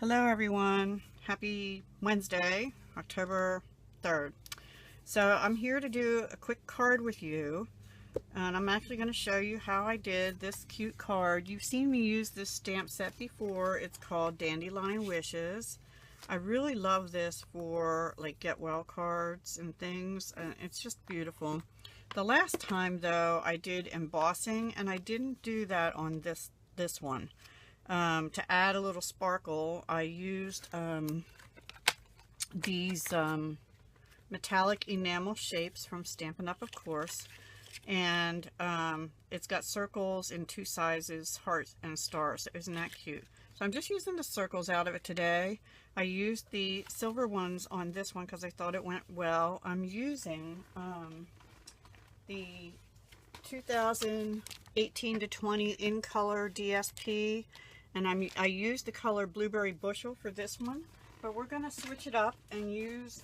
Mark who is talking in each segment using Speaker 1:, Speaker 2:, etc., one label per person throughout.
Speaker 1: Hello everyone, happy Wednesday, October 3rd. So I'm here to do a quick card with you, and I'm actually going to show you how I did this cute card. You've seen me use this stamp set before. It's called Dandelion Wishes. I really love this for like get well cards and things, and it's just beautiful. The last time though I did embossing, and I didn't do that on this one. To add a little sparkle, I used these metallic enamel shapes from Stampin' Up, of course, and it's got circles in two sizes, hearts and stars. Isn't that cute? So I'm just using the circles out of it today. I used the silver ones on this one because I thought it went well. I'm using the 2018 to 20 in color DSP, and I used the color Blueberry Bushel for this one, but we're going to switch it up and use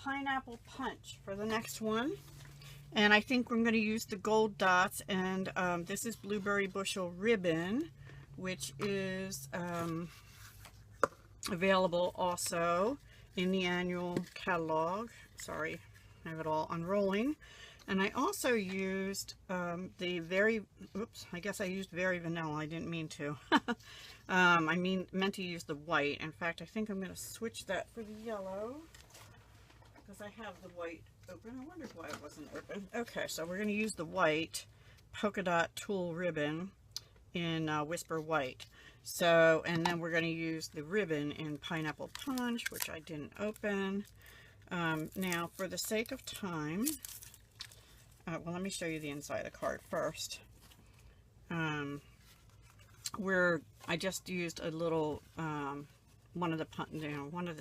Speaker 1: Pineapple Punch for the next one. And I think we're going to use the gold dots, and this is Blueberry Bushel ribbon, which is available also in the annual catalog. Sorry, I have it all unrolling. And I also used the I guess I used Very Vanilla. I didn't mean to. meant to use the white. In fact, I think I'm going to switch that for the yellow because I have the white open. I wondered why it wasn't open. Okay, so we're going to use the white polka dot tulle ribbon in Whisper White. So, and then we're going to use the ribbon in Pineapple Punch, which I didn't open. Now, for the sake of time, well, let me show you the inside of the card first. I just used a little one of the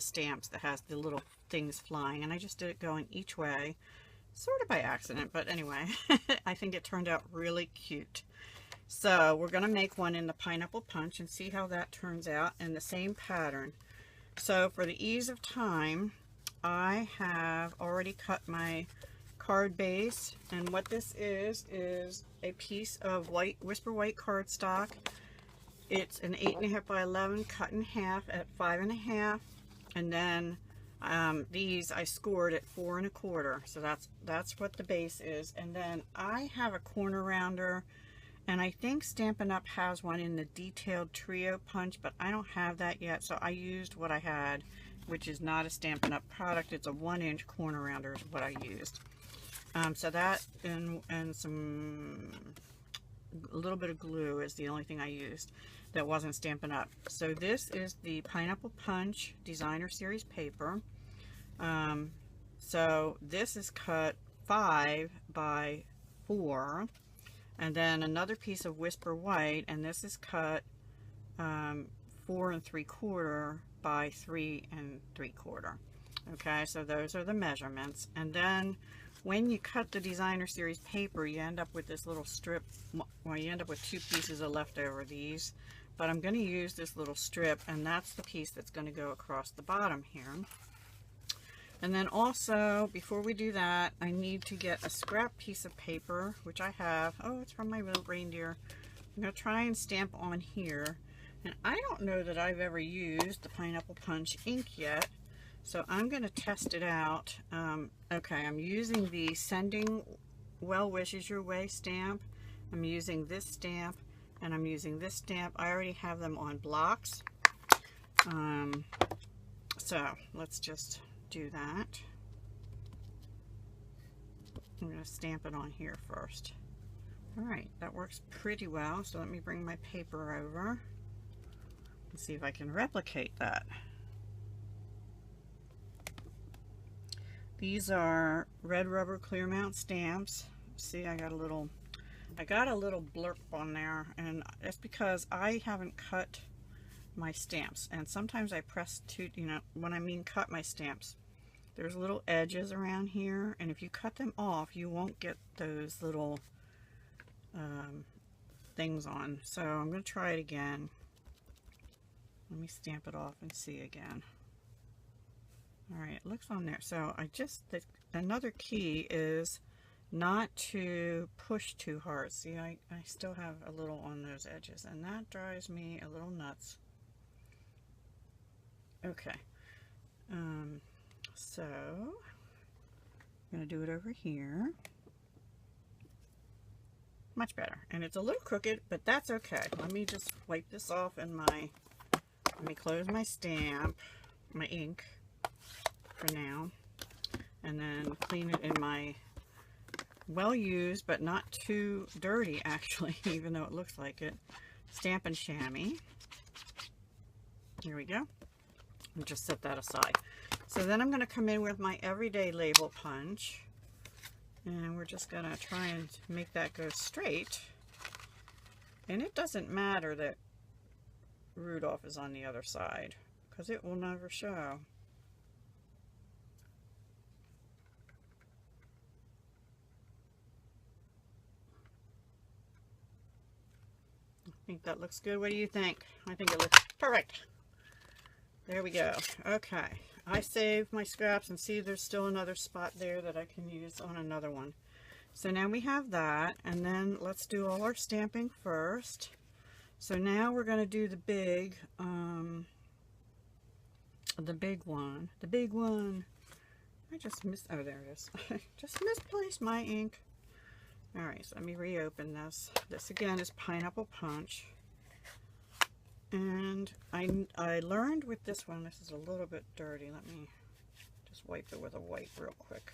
Speaker 1: stamps that has the little things flying, and I just did it going each way, sort of by accident, but anyway, I think it turned out really cute. So we're going to make one in the Pineapple Punch and see how that turns out in the same pattern. So for the ease of time, I have already cut my card base, and what this is a piece of white Whisper White cardstock. It's an 8.5 by 11 cut in half at 5.5, and then these I scored at 4 1/4. So that's what the base is. And then I have a corner rounder, and I think Stampin' Up has one in the detailed trio punch, but I don't have that yet, so I used what I had, which is not a Stampin' Up product. It's a 1-inch corner rounder is what I used. So that and a little bit of glue is the only thing I used that wasn't Stampin' Up. So this is the Pineapple Punch Designer Series paper. So this is cut 5 by 4, and then another piece of Whisper White, and this is cut 4 3/4 by 3 3/4. Okay, so those are the measurements. And then when you cut the Designer Series paper, you end up with this little strip. Well, you end up with 2 pieces of leftover these, but I'm going to use this little strip, and that's the piece that's going to go across the bottom here. And then also, before we do that, I need to get a scrap piece of paper, which I have. Oh, it's from my little reindeer. I'm going to try and stamp on here. And I don't know that I've ever used the Pineapple Punch ink yet, so I'm going to test it out. Okay, I'm using the Sending Well Wishes Your Way stamp. I'm using this stamp, and I'm using this stamp. I already have them on blocks. So let's just do that. I'm going to stamp it on here first. Alright, that works pretty well. So let me bring my paper over and see if I can replicate that. These are red rubber clear mount stamps. See, I got a little blurb on there, and it's because I haven't cut my stamps, and sometimes I press to, when I mean cut my stamps, there's little edges around here, and if you cut them off, you won't get those little things on. So I'm going to try it again. Let me stamp it off and see again. Alright, it looks on there. So another key is not to push too hard. See, I still have a little on those edges, and that drives me a little nuts. Okay. So I'm going to do it over here. Much better. And it's a little crooked, but that's okay. Let me just wipe this off in my, let me close my stamp, my ink for now, and then clean it in my well used but not too dirty actually, even though it looks like it, Stampin' Chamois. Here we go. I'll just set that aside. So then I'm going to come in with my everyday label punch, and we're just going to try and make that go straight. And it doesn't matter that Rudolph is on the other side, because it will never show. I think that looks good. What do you think? I think it looks perfect. There we go. Okay. I saved my scraps, and see there's still another spot there that I can use on another one. So now we have that, and then let's do all our stamping first. So now we're going to do the big one. The big one. I just missed, oh there it is. I just misplaced my ink. Alright, so let me reopen this. This again is Pineapple Punch. And I learned with this one, this is a little bit dirty. Let me just wipe it with a wipe real quick.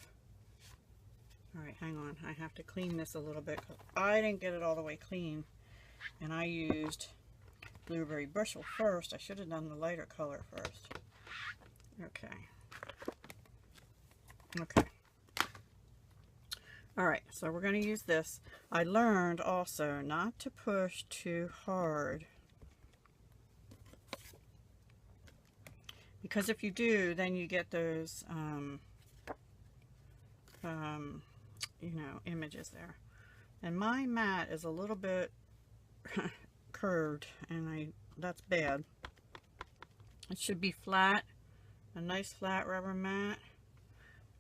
Speaker 1: Alright, hang on. I have to clean this a little bit because I didn't get it all the way clean. And I used Blueberry Bushel first. I should have done the lighter color first. Okay. Okay. Alright, so we're going to use this. I learned also not to push too hard, because if you do, then you get those, you know, images there. And my mat is a little bit curved, and that's bad. It should be flat, a nice flat rubber mat.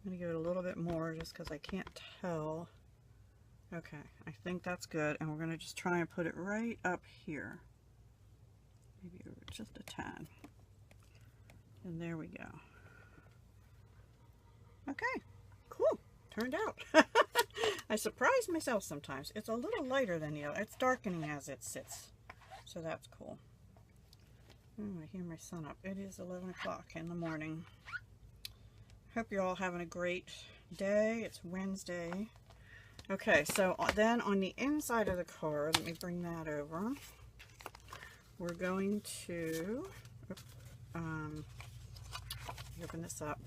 Speaker 1: I'm going to give it a little bit more just because I can't tell. Okay, I think that's good, and we're going to just try and put it right up here. Maybe just a tad. And there we go. Okay, cool. Turned out. I surprise myself sometimes. It's a little lighter than the other. It's darkening as it sits. So that's cool. Oh, I hear my son up. It is 11 o'clock in the morning. Hope you're all having a great day. It's Wednesday. Okay, so then on the inside of the card, let me bring that over. We're going to open this up.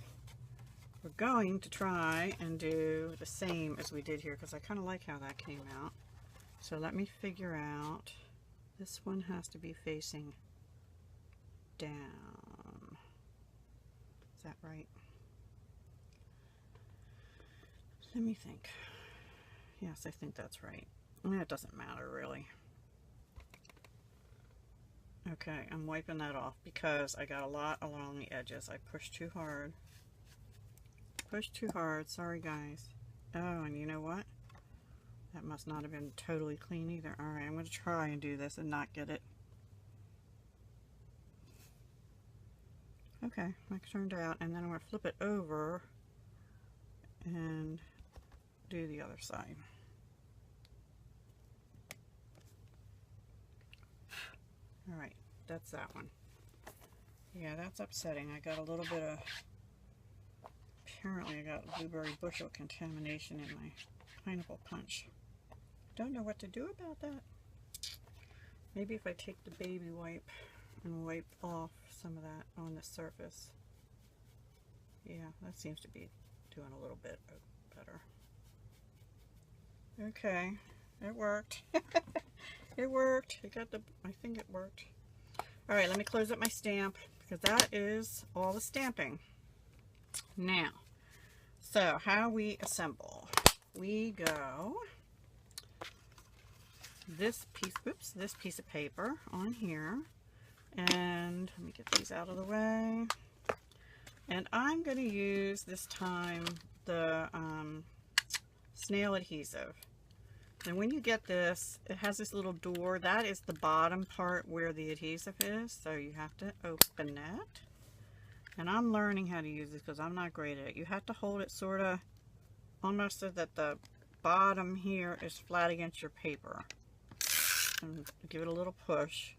Speaker 1: We're going to try and do the same as we did here, because I kind of like how that came out. So let me figure out, this one has to be facing down. Is that right? Let me think. Yes, I think that's right. It doesn't matter really. Okay, I'm wiping that off because I got a lot along the edges. I pushed too hard. Pushed too hard. Sorry, guys. Oh, and you know what? That must not have been totally clean either. Alright, I'm going to try and do this and not get it. Okay, that turned out. And then I'm going to flip it over and do the other side. Alright, that's that one. Yeah, that's upsetting. I got a little bit of, apparently I got Blueberry Bushel contamination in my Pineapple Punch. Don't know what to do about that. Maybe if I take the baby wipe and wipe off some of that on the surface. Yeah, that seems to be doing a little bit better. Okay, it worked. It worked. It got the, I think it worked. Alright, let me close up my stamp, because that is all the stamping. Now, so how we assemble. We go this piece, oops, this piece of paper on here, and let me get these out of the way. And I'm going to use this time the Snail Adhesive. And when you get this, it has this little door. That is the bottom part where the adhesive is. So you have to open it. And I'm learning how to use this because I'm not great at it. You have to hold it sort of almost so that the bottom here is flat against your paper. And give it a little push.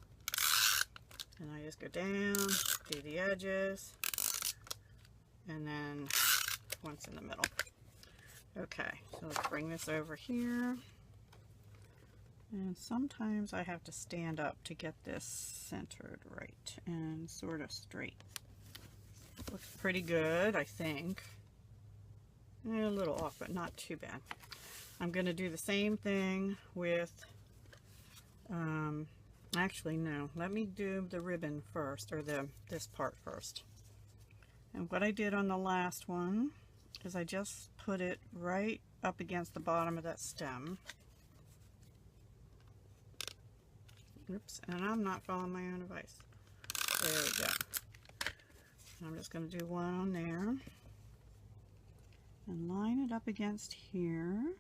Speaker 1: And I just go down, do the edges, and then once in the middle. Okay, so let's bring this over here. And sometimes I have to stand up to get this centered right and sort of straight. Looks pretty good, I think. A little off, but not too bad. I'm going to do the same thing with, actually no, let me do the ribbon first, or this part first. And what I did on the last one is I just put it right up against the bottom of that stem. Oops, and I'm not following my own advice. There we go. I'm just going to do one on there and line it up against here.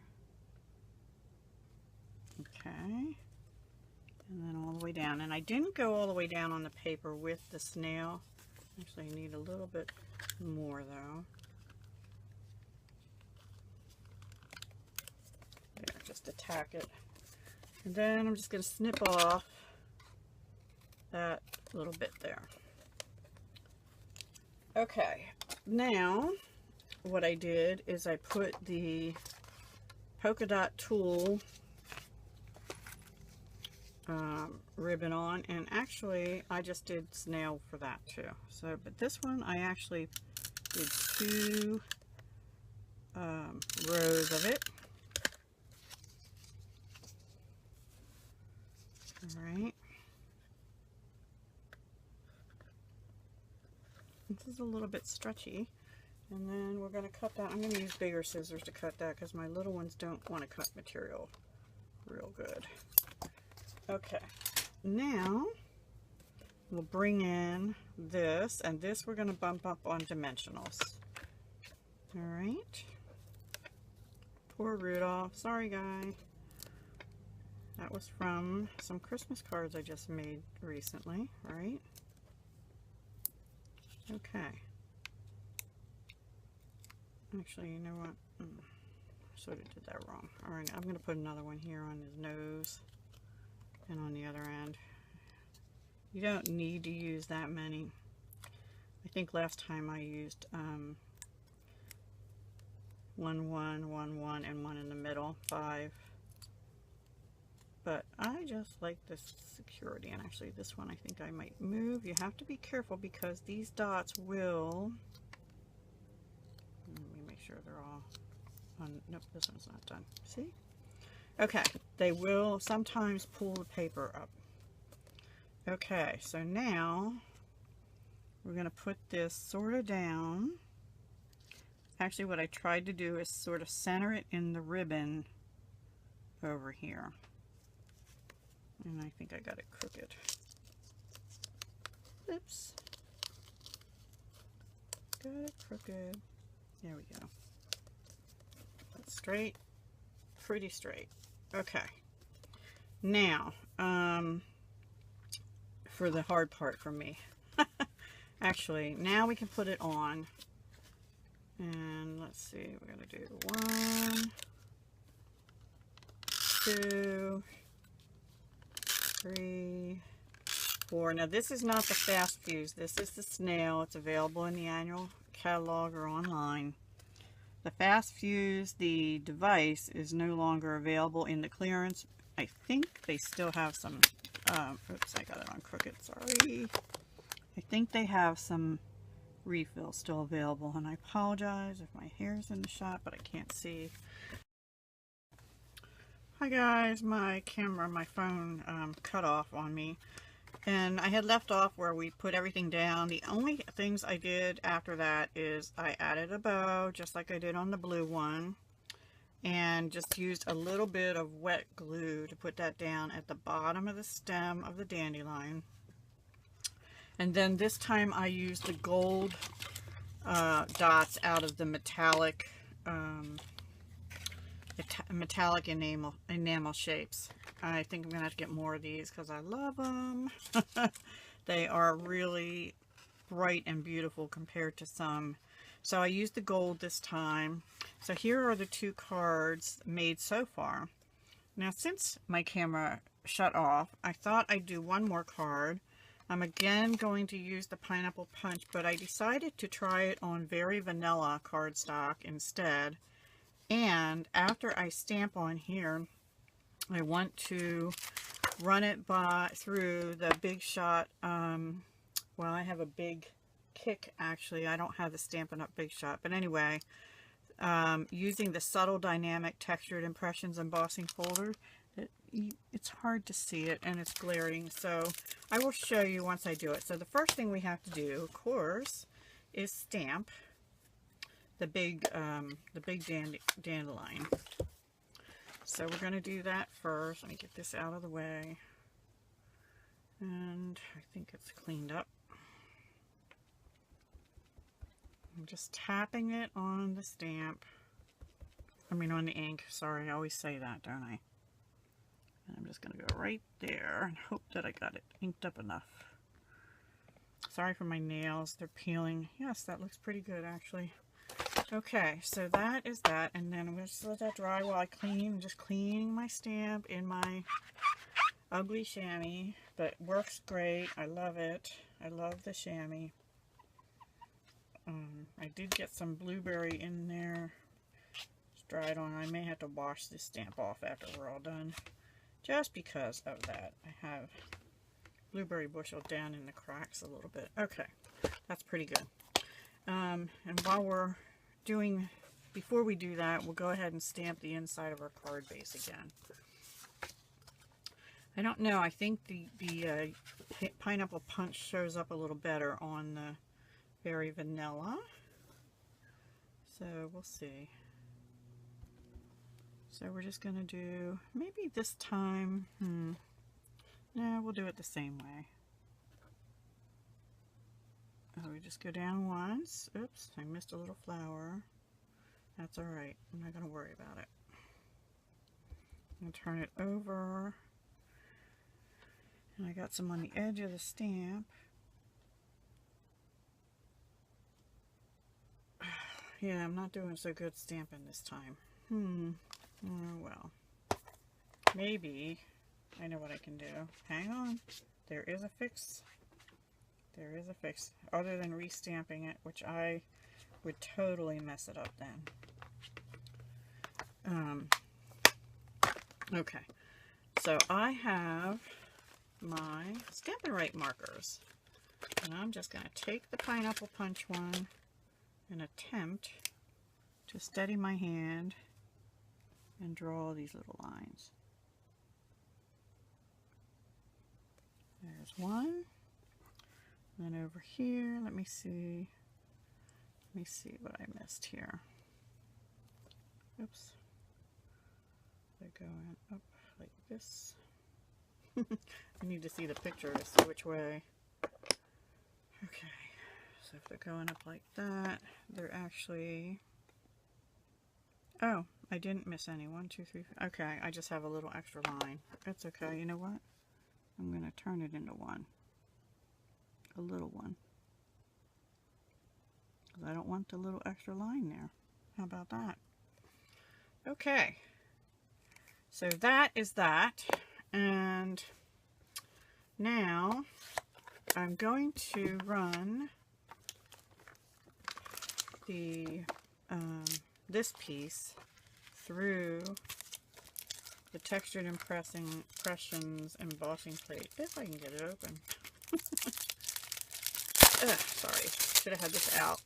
Speaker 1: Okay, and then all the way down. And I didn't go all the way down on the paper with the snail. Actually, I need a little bit more though. There, just attack it. And then I'm just going to snip off that little bit there. Okay, now what I did is I put the polka dot tool ribbon on, and actually I just did snail for that too. So, but this one I actually did 2 rows of it. Alright. This is a little bit stretchy. And then we're going to cut that. I'm going to use bigger scissors to cut that because my little ones don't want to cut material real good. Okay. Now we'll bring in this, and this we're going to bump up on dimensionals. Alright. Poor Rudolph. Sorry, guy. That was from some Christmas cards I just made recently, right? Okay. Actually, you know what? I sort of did that wrong. Alright, I'm going to put another one here on his nose and on the other end. You don't need to use that many. I think last time I used 1, 1, 1, 1, and 1 in the middle, 5. But I just like this security, and actually this one I think I might move. You have to be careful because these dots will, let me make sure they're all on. Nope, this one's not done. See? Okay, they will sometimes pull the paper up. Okay, so now we're going to put this sort of down. Actually, what I tried to do is sort of center it in the ribbon over here. And I think I got it crooked. Oops. Got it crooked. There we go. That's straight. Pretty straight. Okay. Now, for the hard part for me. Actually, now we can put it on. And let's see, we're going to do 1, 2, 3, 4. Now this is not the fast fuse. This is the snail. It's available in the annual catalog or online. The fast fuse, the device, is no longer available in the clearance. I think they still have some, oops, I got it on crooked, sorry. I think they have some refills still available, and I apologize if my hair's in the shot, but I can't see. Hi guys, my camera, my phone cut off on me, and I had left off where we put everything down. The only things I did after that is I added a bow, just like I did on the blue one, and just used a little bit of wet glue to put that down at the bottom of the stem of the dandelion. And then this time I used the gold dots out of the metallic metallic enamel shapes. I think I'm gonna have to get more of these because I love them. They are really bright and beautiful compared to some. So I used the gold this time. So here are the 2 cards made so far. Now since my camera shut off, I thought I'd do one more card. I'm again going to use the Pineapple Punch, but I decided to try it on very vanilla cardstock instead. And after I stamp on here, I want to run it through the Big Shot. Well, I have a Big Kick actually. I don't have the Stampin' Up Big Shot, but anyway, using the Subtle Dynamic Textured Impressions Embossing Folder. It's hard to see it and it's glaring, so I will show you once I do it. So the first thing we have to do, of course, is stamp the big dandelion. So we're going to do that first. Let me get this out of the way. And I think it's cleaned up. I'm just tapping it on the stamp. I mean on the ink. Sorry, I always say that, don't I? And I'm just going to go right there and hope that I got it inked up enough. Sorry for my nails. They're peeling. Yes, that looks pretty good actually. Okay, so that is that, and then I'm going to just let that dry while I clean. I'm just cleaning my stamp in my ugly chamois, but it works great. I love it. I love the chamois. I did get some blueberry in there. It's dried on. I may have to wash this stamp off after we're all done, just because of that. I have Blueberry Bushel down in the cracks a little bit. Okay, that's pretty good. And while we're before we do that, we'll go ahead and stamp the inside of our card base again. I don't know, I think the Pineapple Punch shows up a little better on the very vanilla. So we'll see. So we're just going to do, maybe this time, no, we'll do it the same way. So we just go down once. Oops, I missed a little flower. That's alright. I'm not going to worry about it. I'm going to turn it over. And I got some on the edge of the stamp. Yeah, I'm not doing so good stamping this time. Oh, well. Maybe. I know what I can do. Hang on. There is a fix. There is a fix, other than restamping it, which I would totally mess it up then. Okay, so I have my Stampin' Right markers, and I'm just going to take the Pineapple Punch one and attempt to steady my hand and draw these little lines. There's one. Then over here, let me see what I missed here. Oops. They're going up like this. I need to see the picture to see which way. Okay, so if they're going up like that, they're actually, oh, I didn't miss any. 1, 2, 3, 4. Okay, I just have a little extra line. That's okay. You know what? I'm going to turn it into one. A little one. Because I don't want the little extra line there. How about that? Okay. So that is that. And now I'm going to run the this piece through the Textured Impressions Embossing Plate, if I can get it open. Sorry, should have had this out.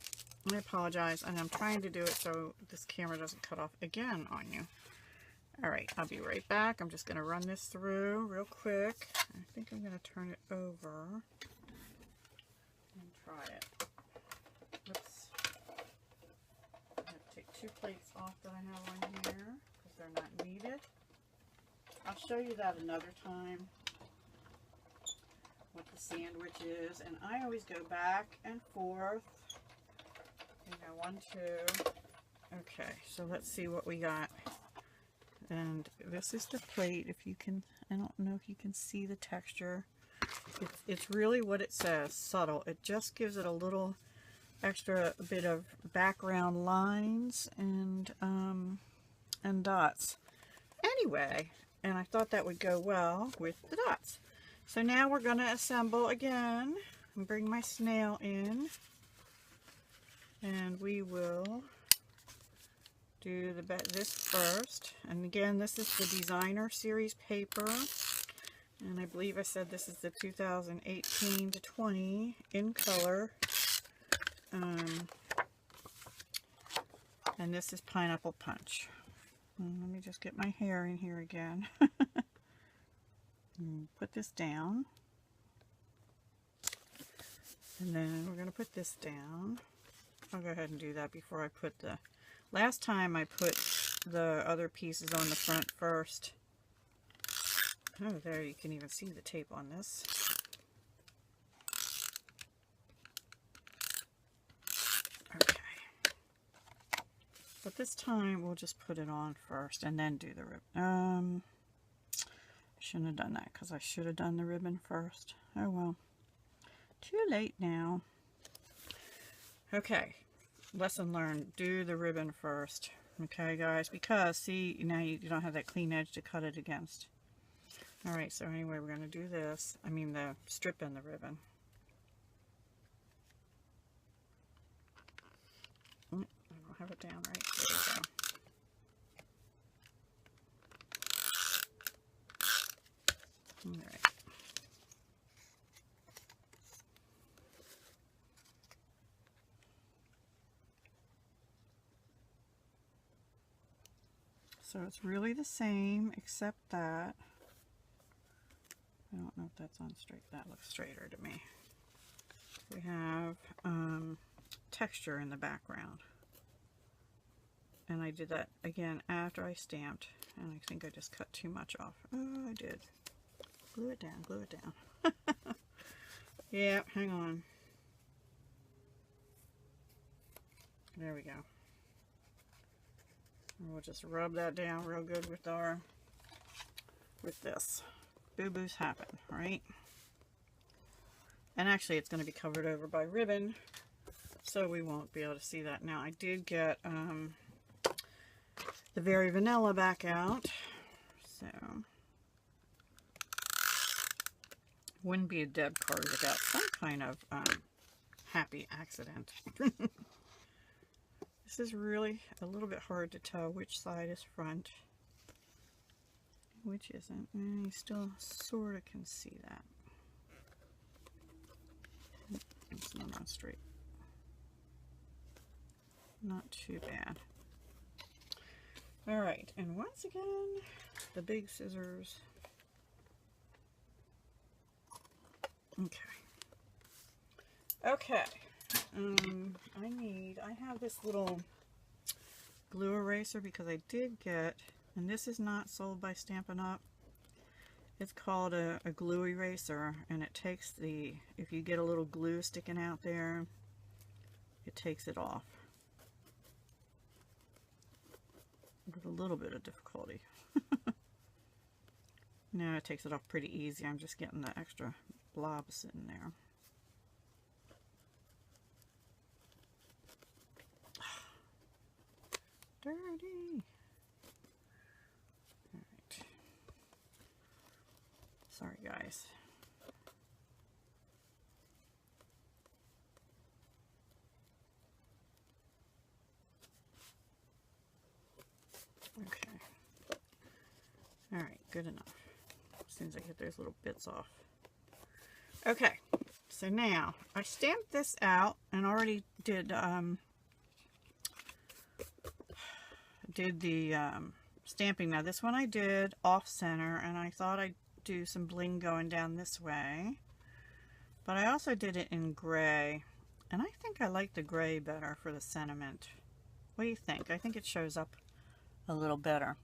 Speaker 1: I apologize, and I'm trying to do it so this camera doesn't cut off again on you. Alright, I'll be right back. I'm just going to run this through real quick. I think I'm going to turn it over and try it. Oops. I'm going to take 2 plates off that I have on here because they're not needed. I'll show you that another time, what the sandwich is, and I always go back and forth, you know, 1, 2. Okay, so let's see what we got. And this is the plate. If you can, I don't know if you can see the texture. It's really what it says, subtle. It just gives it a little extra bit of background lines and dots. Anyway, and I thought that would go well with the dots. So now we're going to assemble again and bring my snail in. And we will do this first. And again, this is the Designer Series paper. And I believe I said this is the 2018 to 20 in color. And this is Pineapple Punch. And let me just get my hair in here again. Put this down. And then we're going to put this down. I'll go ahead and do that before I put the... Last time I put the other pieces on the front first. Oh, there you can even see the tape on this. Okay. But this time we'll just put it on first and then do the ribbon. I shouldn't have done that because I should have done the ribbon first. Oh well. Too late now. Okay. Lesson learned. Do the ribbon first. Okay, guys? Because, see, now you don't have that clean edge to cut it against. Alright, so anyway, we're going to do this. I mean the strip and the ribbon. I don't have it down right. There we go. Alright. So it's really the same, except that, I don't know if that's on straight, that looks straighter to me. We have texture in the background. And I did that again after I stamped, and I think I just cut too much off. Oh, I did. Glue it down, glue it down. Yeah, hang on. There we go. And we'll just rub that down real good with this. Boo-boos happen, right? And actually it's going to be covered over by ribbon, so we won't be able to see that. Now I did get the Very Vanilla back out, so wouldn't be a Deb card without some kind of happy accident. This is really a little bit hard to tell which side is front, which isn't. And you still sort of can see that. It's not on straight. Not too bad. Alright, and once again, the big scissors. Okay. I have this little glue eraser because I did get, and this is not sold by Stampin' Up. It's called a glue eraser, and it takes the, if you get a little glue sticking out there, it takes it off. With a little bit of difficulty. No, it takes it off pretty easy. I'm just getting the extra blob sitting there. Dirty. Alright. Sorry, guys. Okay. Alright, good enough. As soon as I get those little bits off. Okay, so now I stamped this out and already did the stamping. Now this one I did off center, and I thought I'd do some bling going down this way, but I also did it in gray, and I think I like the gray better for the sentiment. What do you think? I think it shows up a little better.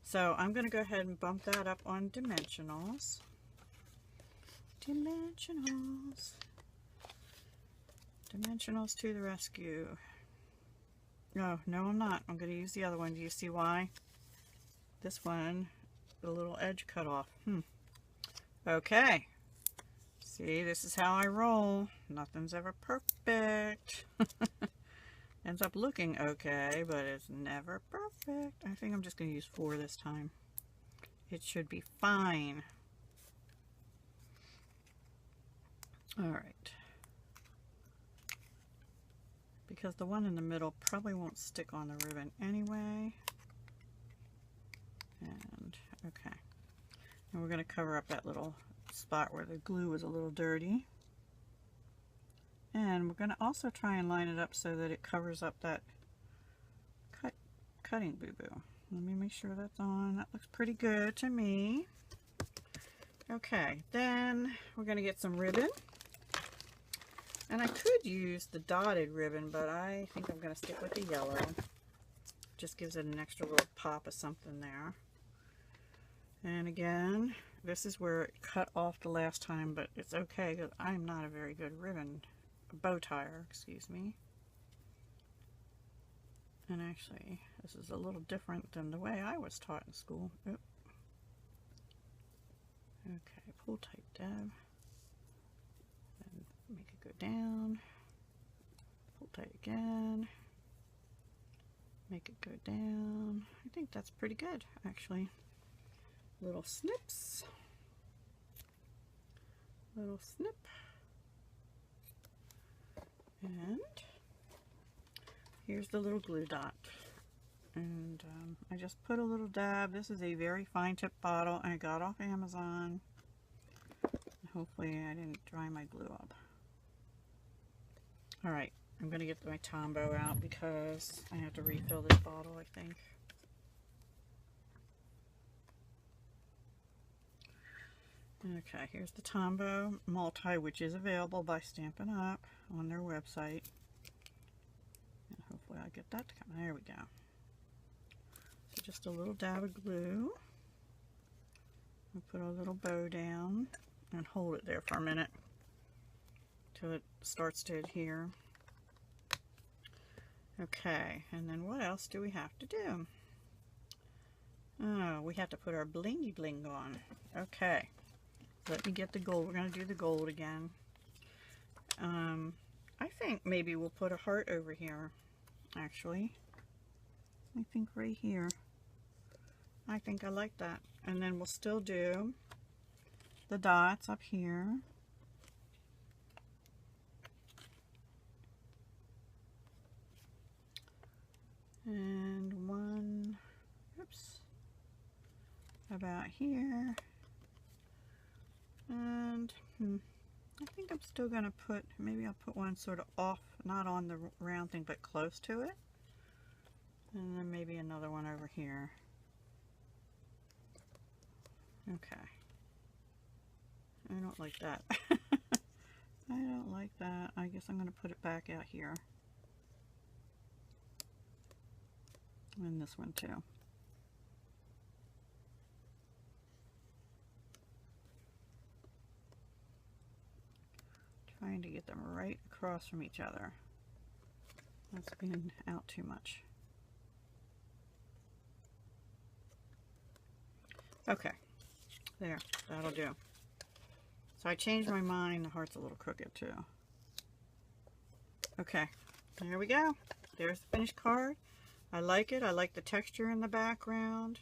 Speaker 1: So I'm going to go ahead and bump that up on dimensionals. Dimensionals. Dimensionals to the rescue. No, I'm not. I'm going to use the other one. Do you see why? This one, the little edge cut off. Okay. See, this is how I roll. Nothing's ever perfect. Ends up looking okay, but it's never perfect. I think I'm just going to use 4 this time. It should be fine. Alright. Because the one in the middle probably won't stick on the ribbon anyway. And, okay. And we're going to cover up that little spot where the glue was a little dirty. And we're going to also try and line it up so that it covers up that cutting boo-boo. Let me make sure that's on. That looks pretty good to me. Okay, then we're going to get some ribbon. And I could use the dotted ribbon, but I think I'm going to stick with the yellow. Just gives it an extra little pop of something there. And again, this is where it cut off the last time, but it's okay because I'm not a very good bow tire, excuse me. And actually, this is a little different than the way I was taught in school. Oop. Okay, pull tight, Deb. And make it go down. Pull tight again. Make it go down. I think that's pretty good, actually. Little snips. Little snip. And here's the little glue dot. And I just put a little dab. This is a very fine tip bottle I got off Amazon. Hopefully I didn't dry my glue up. Alright, I'm going to get my Tombow out because I have to refill this bottle, I think. Okay, here's the Tombow Multi, which is available by Stampin Up on their website. And hopefully I'll get that to come. There we go. So just a little dab of glue. I'll put a little bow down and hold it there for a minute till it starts to adhere. Okay, and then what else do we have to do? Oh, we have to put our blingy bling on. Okay. Let me get the gold. We're going to do the gold again. I think maybe we'll put a heart over here, actually. I think right here. I think I like that. And then we'll still do the dots up here. And one, oops, about here. And I think I'm still going to put, maybe I'll put one sort of off, not on the round thing, but close to it. And then maybe another one over here. Okay. I don't like that. I don't like that. I guess I'm going to put it back out here. And this one too. Trying to get them right across from each other. That's been out too much. Okay, there, that'll do. So I changed my mind. The heart's a little crooked too. Okay, there we go. There's the finished card. I like it. I like the texture in the background.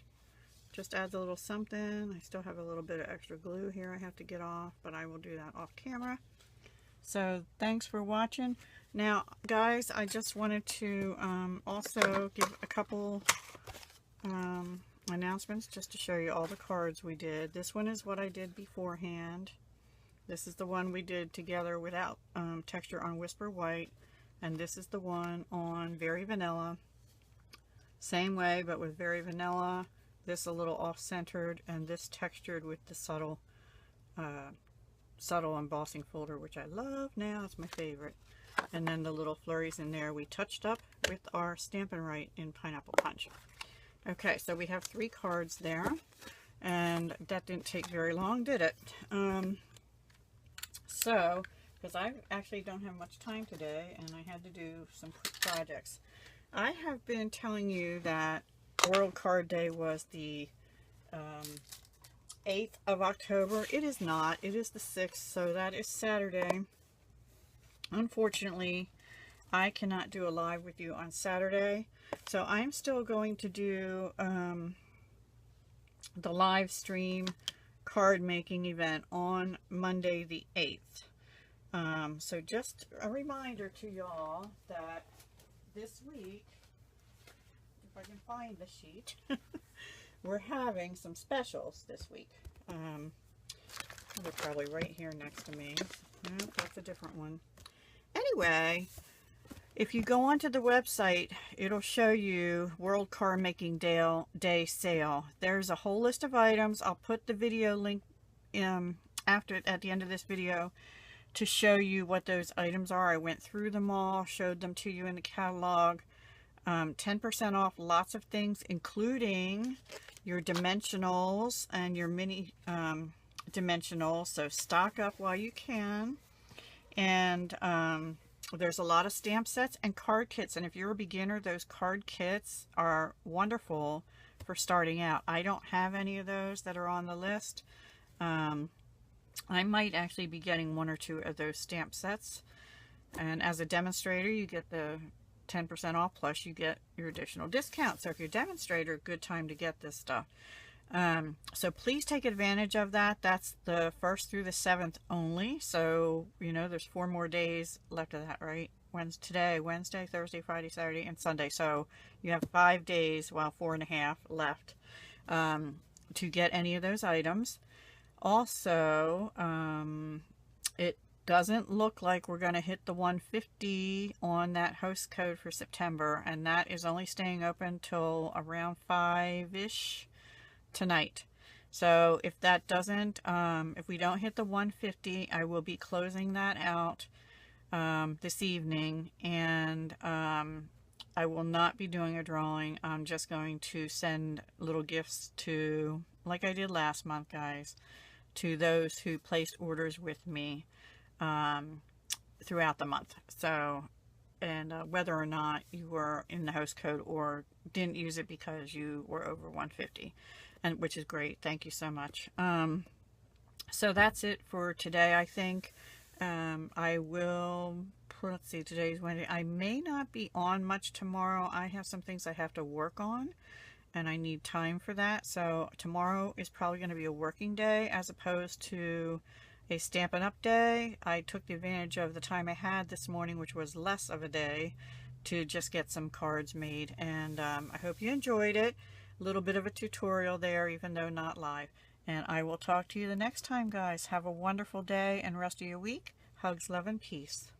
Speaker 1: Just adds a little something. I still have a little bit of extra glue here I have to get off, but I will do that off camera. So thanks for watching. Now guys, I just wanted to also give a couple announcements just to show you all the cards we did. This one is what I did beforehand. This is the one we did together without texture on Whisper White, and this is the one on Very Vanilla. Same way, but with Very Vanilla. This a little off-centered, and this textured with the Subtle Embossing Folder, which I love now. It's my favorite. And then the little flurries in there we touched up with our Stampin' Right in Pineapple Punch. Okay, so we have 3 cards there, and that didn't take very long, did it? So, because I actually don't have much time today, and I had to do some quick projects. I have been telling you that World Card Day was the 8th of October. It is not. It is the 6th, so that is Saturday. Unfortunately, I cannot do a live with you on Saturday, so I'm still going to do the live stream card making event on Monday the 8th. So just a reminder to y'all that this week, if I can find the sheet, we're having some specials this week. They're probably right here next to me. No, that's a different one. Anyway, if you go onto the website, it'll show you World Card Making Day sale. There's a whole list of items. I'll put the video link at the end of this video to show you what those items are. I went through them all, showed them to you in the catalog. 10% off lots of things, including your dimensionals and your mini dimensionals. So stock up while you can. And there's a lot of stamp sets and card kits, and if you're a beginner, those card kits are wonderful for starting out. I don't have any of those that are on the list. I might actually be getting 1 or 2 of those stamp sets, and as a demonstrator you get the 10% off, plus you get your additional discount. So if you're a demonstrator, good time to get this stuff. So please take advantage of that. That's the 1st through the 7th only. So, you know, there's 4 more days left of that, right? Wednesday, Thursday, Friday, Saturday, and Sunday. So you have 5 days, well, 4.5 left, to get any of those items. Also, it doesn't look like we're going to hit the 150 on that host code for September, and that is only staying open till around 5-ish tonight. So if that doesn't, if we don't hit the 150, I will be closing that out this evening, and I will not be doing a drawing. I'm just going to send little gifts to, like I did last month, guys, to those who placed orders with me throughout the month. So, and whether or not you were in the host code or didn't use it because you were over 150, and which is great. Thank you so much. So that's it for today, I think. I will, let's see, today's Wednesday. I may not be on much tomorrow. I have some things I have to work on, and I need time for that. So tomorrow is probably going to be a working day as opposed to a Stampin' Up day. I took the advantage of the time I had this morning, which was less of a day, to just get some cards made. And I hope you enjoyed it. A little bit of a tutorial there, even though not live. And I will talk to you the next time, guys. Have a wonderful day and rest of your week. Hugs, love, and peace.